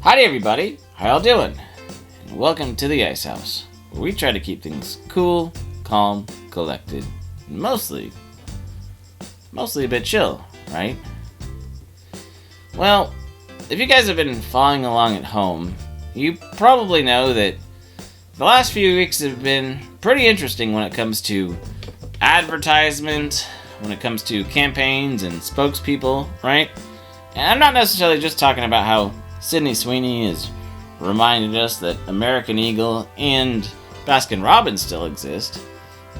Howdy everybody, how y'all doing? And welcome to the Ice House, where we try to keep things cool, calm, collected, and mostly a bit chill, right? Well, if you guys have been following along at home, you probably know that the last few weeks have been pretty interesting when it comes to advertisement, when it comes to campaigns and spokespeople, right? And I'm not necessarily just talking about how Sydney Sweeney has reminded us that American Eagle and Baskin-Robbins still exist,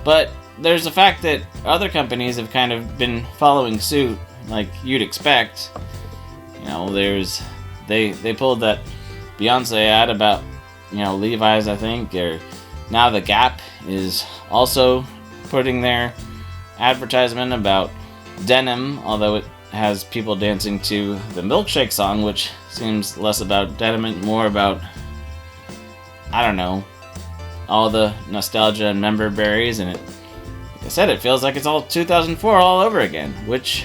but there's the fact that other companies have kind of been following suit, like you'd expect. You know, they pulled that Beyonce ad about, Levi's, I think, or now the Gap is also putting their advertisement about denim, although it has people dancing to the Milkshake song, which seems less about denim and more about, I don't know, all the nostalgia and member berries, and like I said, it feels like it's all 2004 all over again, which,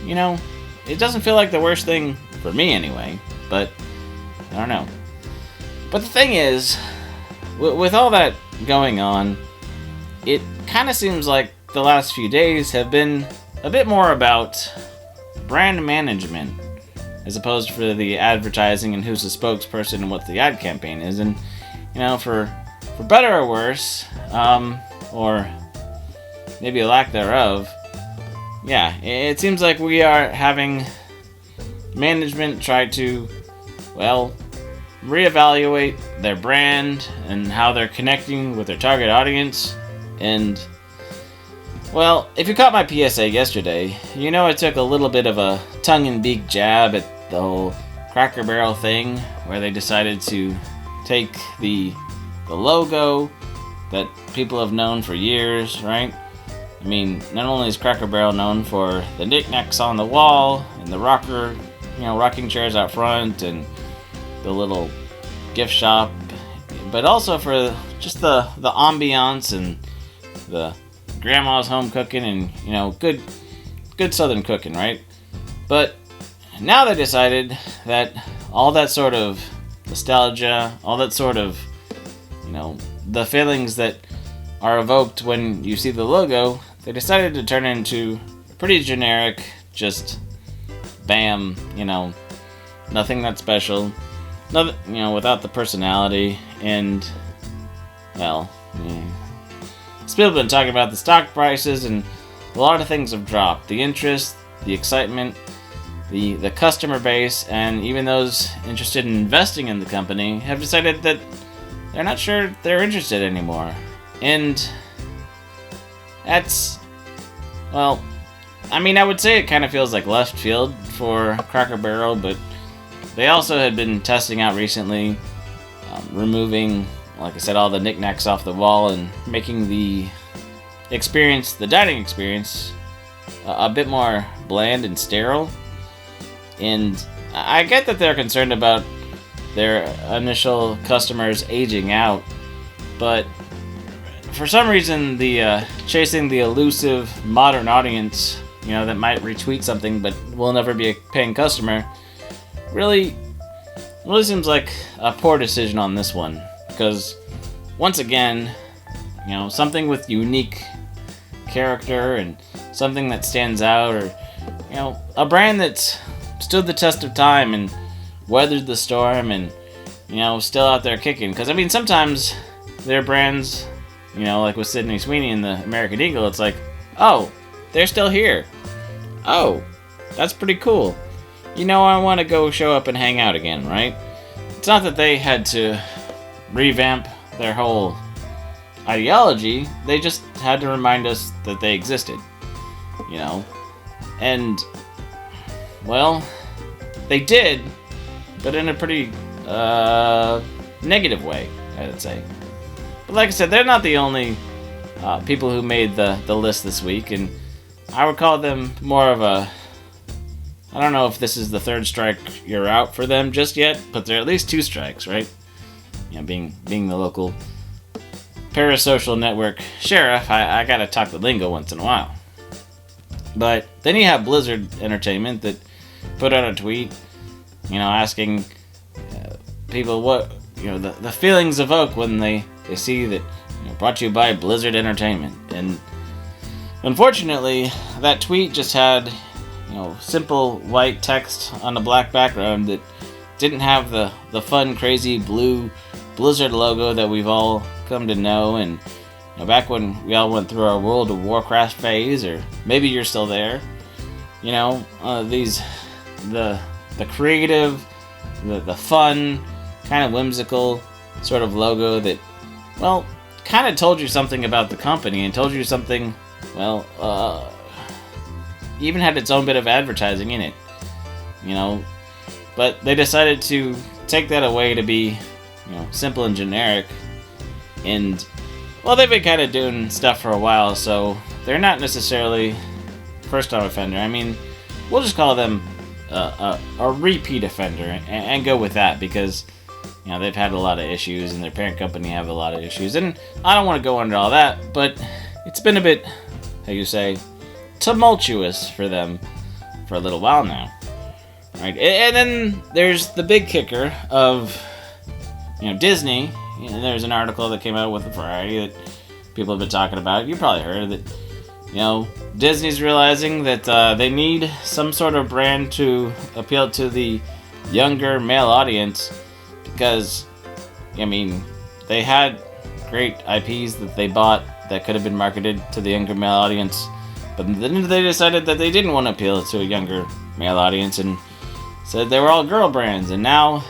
it doesn't feel like the worst thing for me anyway, but I don't know. But the thing is, with all that going on, it kind of seems like the last few days have been a bit more about brand management as opposed to the advertising and who's the spokesperson and what the ad campaign is. And, for better or worse, or maybe a lack thereof, it seems like we are having management try to, reevaluate their brand and how they're connecting with their target audience. And, if you caught my PSA yesterday, I took a little bit of a tongue-in-beak jab at the whole Cracker Barrel thing, where they decided to take the logo that people have known for years, right? I mean, not only is Cracker Barrel known for the knickknacks on the wall and the rocking chairs out front and the little gift shop, but also for just the ambiance and the grandma's home cooking and, good southern cooking, right? But now they decided that all that sort of nostalgia, all that sort of, the feelings that are evoked when you see the logo, they decided to turn it into a pretty generic, just bam, nothing that special, nothing, without the personality, and, people have been talking about the stock prices, and a lot of things have dropped. The interest, the excitement, the customer base, and even those interested in investing in the company have decided that they're not sure they're interested anymore. And that's, I would say it kind of feels like left field for Cracker Barrel, but they also had been testing out recently, removing, like I said, all the knickknacks off the wall and making the dining experience, a bit more bland and sterile. And I get that they're concerned about their initial customers aging out, but for some reason, the chasing the elusive modern audience, that might retweet something but will never be a paying customer, really seems like a poor decision on this one. Because once again, something with unique character and something that stands out, or a brand that's stood the test of time and weathered the storm and still out there kicking. Because sometimes their brands, like with Sydney Sweeney and the American Eagle, it's like, oh, they're still here. Oh, that's pretty cool. I want to go show up and hang out again, right? It's not that they had to revamp their whole ideology, they just had to remind us that they existed, and they did, but in a pretty negative way, I would say. But like I said, they're not the only people who made the list this week, and I would call them more of a, I don't know if this is the third strike you're out for them just yet, but they're at least two strikes, right? Being the local parasocial network sheriff, I gotta talk the lingo once in a while. But then you have Blizzard Entertainment that put out a tweet, asking people what the feelings evoke when they see that brought to you by Blizzard Entertainment. And unfortunately, that tweet just had simple white text on a black background that didn't have the fun, crazy blue Blizzard logo that we've all come to know. And back when we all went through our World of Warcraft phase, or maybe you're still there, the creative, the fun, kind of whimsical sort of logo that, well, kind of told you something about the company and told you something, even had its own bit of advertising in it, but they decided to take that away to be, simple and generic. And, well, they've been kind of doing stuff for a while, so they're not necessarily first-time offender. I mean, we'll just call them a repeat offender and go with that, because they've had a lot of issues and their parent company have a lot of issues, and I don't want to go into all that, but it's been a bit, tumultuous for them for a little while now, right? And then there's the big kicker of Disney. There's an article that came out with Variety that people have been talking about. You probably heard that Disney's realizing that they need some sort of brand to appeal to the younger male audience, because they had great IPs that they bought that could have been marketed to the younger male audience, but then they decided that they didn't want to appeal to a younger male audience and said they were all girl brands. And now,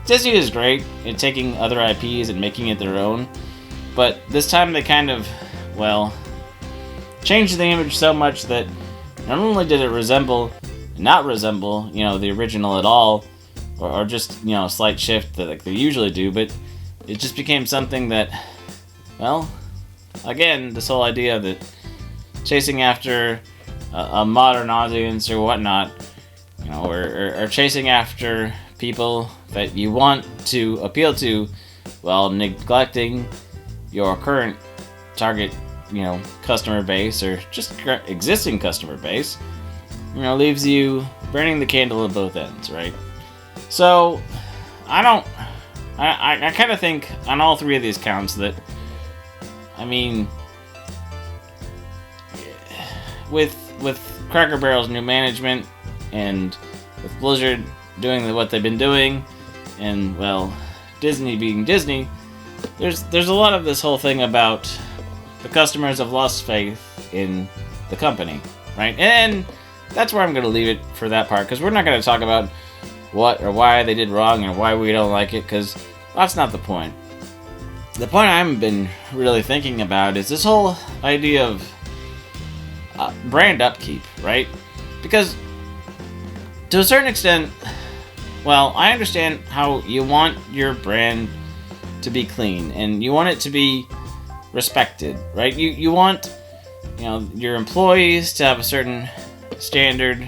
Disney is great at taking other IPs and making it their own, but this time they kind of, changed the image so much that not only did it not resemble, the original at all, or just, a slight shift that they usually do, but it just became something that, again, this whole idea that chasing after a modern audience or whatnot, or chasing after people that you want to appeal to while neglecting your current target, customer base, or just existing customer base, leaves you burning the candle at both ends, right? So, I kind of think on all three of these counts that, with Cracker Barrel's new management, and with Blizzard doing what they've been doing, and, Disney being Disney, there's a lot of this whole thing about the customers have lost faith in the company, right? And that's where I'm going to leave it for that part, because we're not going to talk about what or why they did wrong or why we don't like it, because that's not the point. The point I've been really thinking about is this whole idea of brand upkeep, right? Because to a certain extent, I understand how you want your brand to be clean and you want it to be respected, right? You want, your employees to have a certain standard,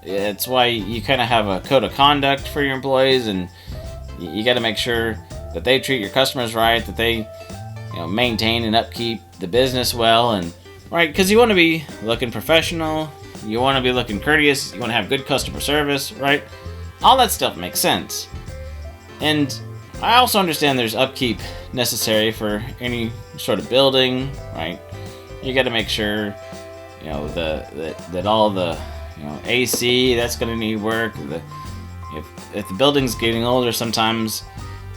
it's why you kind of have a code of conduct for your employees, and you got to make sure that they treat your customers right, that they, maintain and upkeep the business well, and right, because you want to be looking professional, you want to be looking courteous, you want to have good customer service, right? All that stuff makes sense. And I also understand there's upkeep necessary for any sort of building, right? You got to make sure, that all the, AC, that's going to need work. If the building's getting older, sometimes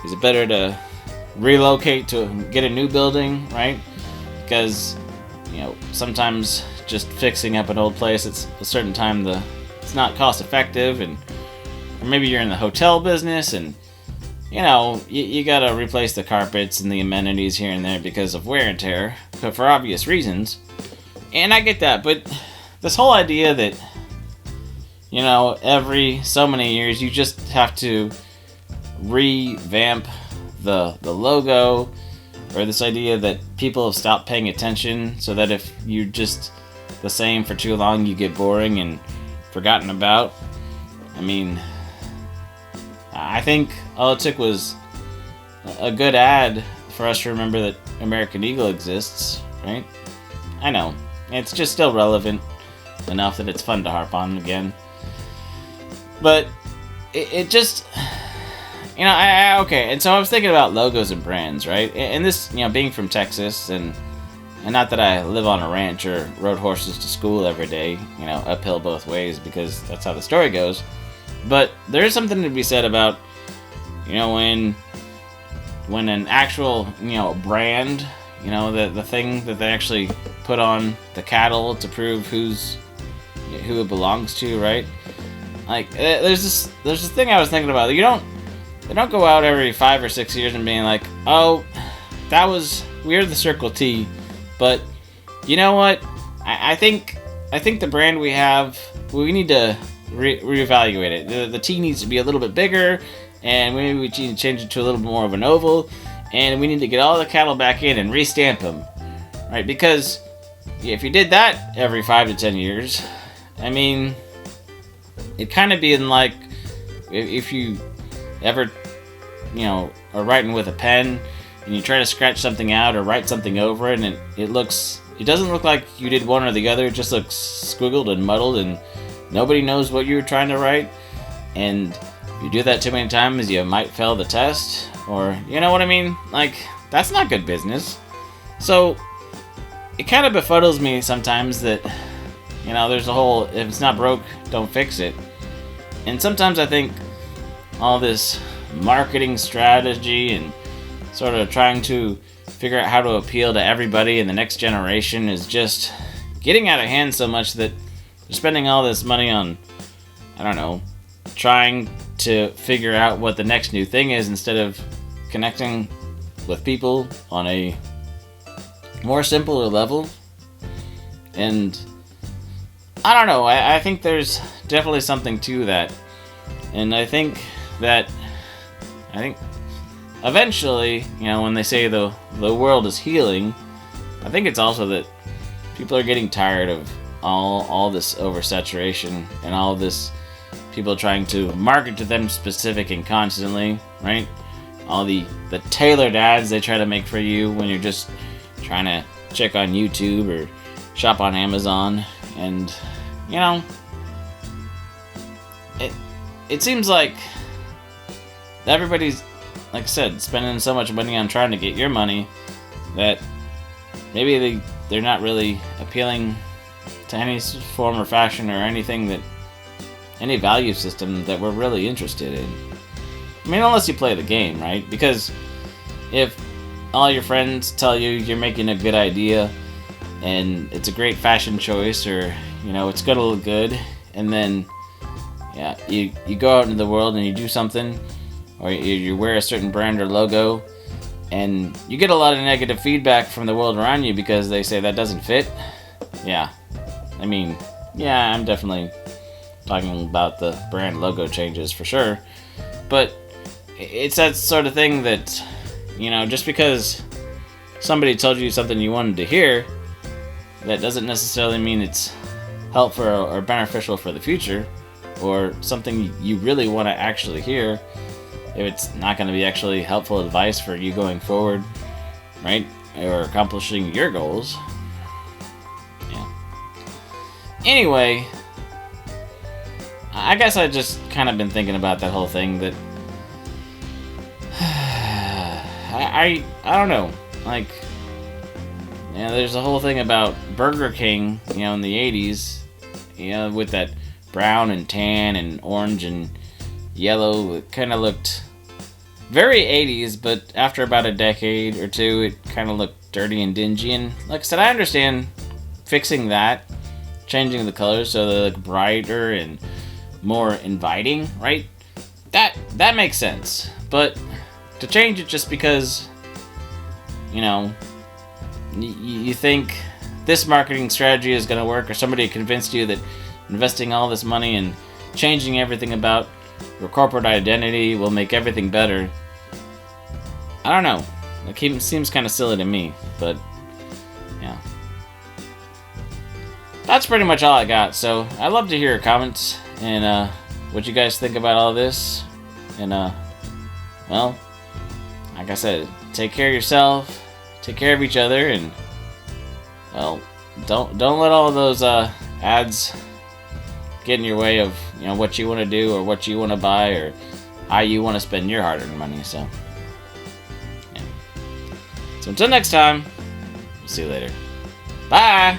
is it better to relocate to get a new building, right? Because, sometimes just fixing up an old place at a certain time, it's not cost effective, or maybe you're in the hotel business and you gotta replace the carpets and the amenities here and there because of wear and tear, but for obvious reasons. And I get that, but this whole idea that, every so many years you just have to revamp the logo, or this idea that people have stopped paying attention, so that if you're just the same for too long, you get boring and forgotten about. I think all it took was a good ad for us to remember that American Eagle exists, right? I know, it's just still relevant enough that it's fun to harp on again. But it just, okay. And so I was thinking about logos and brands, right? And this, being from Texas, and not that I live on a ranch or rode horses to school every day, uphill both ways, because that's how the story goes. But there is something to be said about, when an actual, brand, the thing that they actually put on the cattle to prove who it belongs to, right? Like, there's this thing I was thinking about. They don't go out every 5 or 6 years and being like, oh, we're the Circle T, but you know what? I think the brand we have, we need to reevaluate it. The T needs to be a little bit bigger, and maybe we need to change it to a little bit more of an oval, and we need to get all the cattle back in and restamp them, right? Because if you did that every 5 to 10 years, I mean, it'd kind of be like if you ever, are writing with a pen and you try to scratch something out or write something over it, and it doesn't look like you did one or the other. It just looks squiggled and muddled, and nobody knows what you were trying to write. And if you do that too many times, you might fail the test, or you know what I mean? Like, that's not good business. So it kind of befuddles me sometimes that, there's a whole, if it's not broke, don't fix it. And sometimes I think all this marketing strategy and sort of trying to figure out how to appeal to everybody in the next generation is just getting out of hand so much that they're spending all this money on, I don't know, trying to figure out what the next new thing is instead of connecting with people on a more simpler level. And I don't know, I think there's definitely something to that. And I think eventually, when they say the world is healing, I think it's also that people are getting tired of all this oversaturation and all this people trying to market to them specific and constantly, right? All the tailored ads they try to make for you when you're just trying to check on YouTube or shop on Amazon. And, it seems like everybody's, like I said, spending so much money on trying to get your money that maybe they're not really appealing to any form or fashion or any value system that we're really interested in. I mean, unless you play the game, right? Because if all your friends tell you you're making a good idea and it's a great fashion choice, or it's gonna look good, and then you go out into the world and you do something, or you wear a certain brand or logo, and you get a lot of negative feedback from the world around you because they say that doesn't fit. I'm definitely talking about the brand logo changes for sure, but it's that sort of thing that, just because somebody told you something you wanted to hear, that doesn't necessarily mean it's helpful or beneficial for the future, or something you really want to actually hear, if it's not going to be actually helpful advice for you going forward, right? Or accomplishing your goals. Anyway, I guess I just kind of been thinking about that whole thing that I don't know, like, there's a whole thing about Burger King, in the 80s, with that brown and tan and orange and yellow. It kind of looked very 80s, but after about a decade or two, it kind of looked dirty and dingy. And like I said, I understand fixing that, changing the colors so they look brighter and more inviting, right? That makes sense. But to change it just because, you think this marketing strategy is going to work, or somebody convinced you that investing all this money and changing everything about your corporate identity will make everything better. I don't know. It seems kind of silly to me, but that's pretty much all I got. So I'd love to hear your comments and what you guys think about all this. And well, like I said, take care of yourself, take care of each other, and well, don't let all of those ads get in your way of, you know, what you want to do or what you want to buy or how you want to spend your hard-earned money. So, yeah. So until next time, we'll see you later. Bye!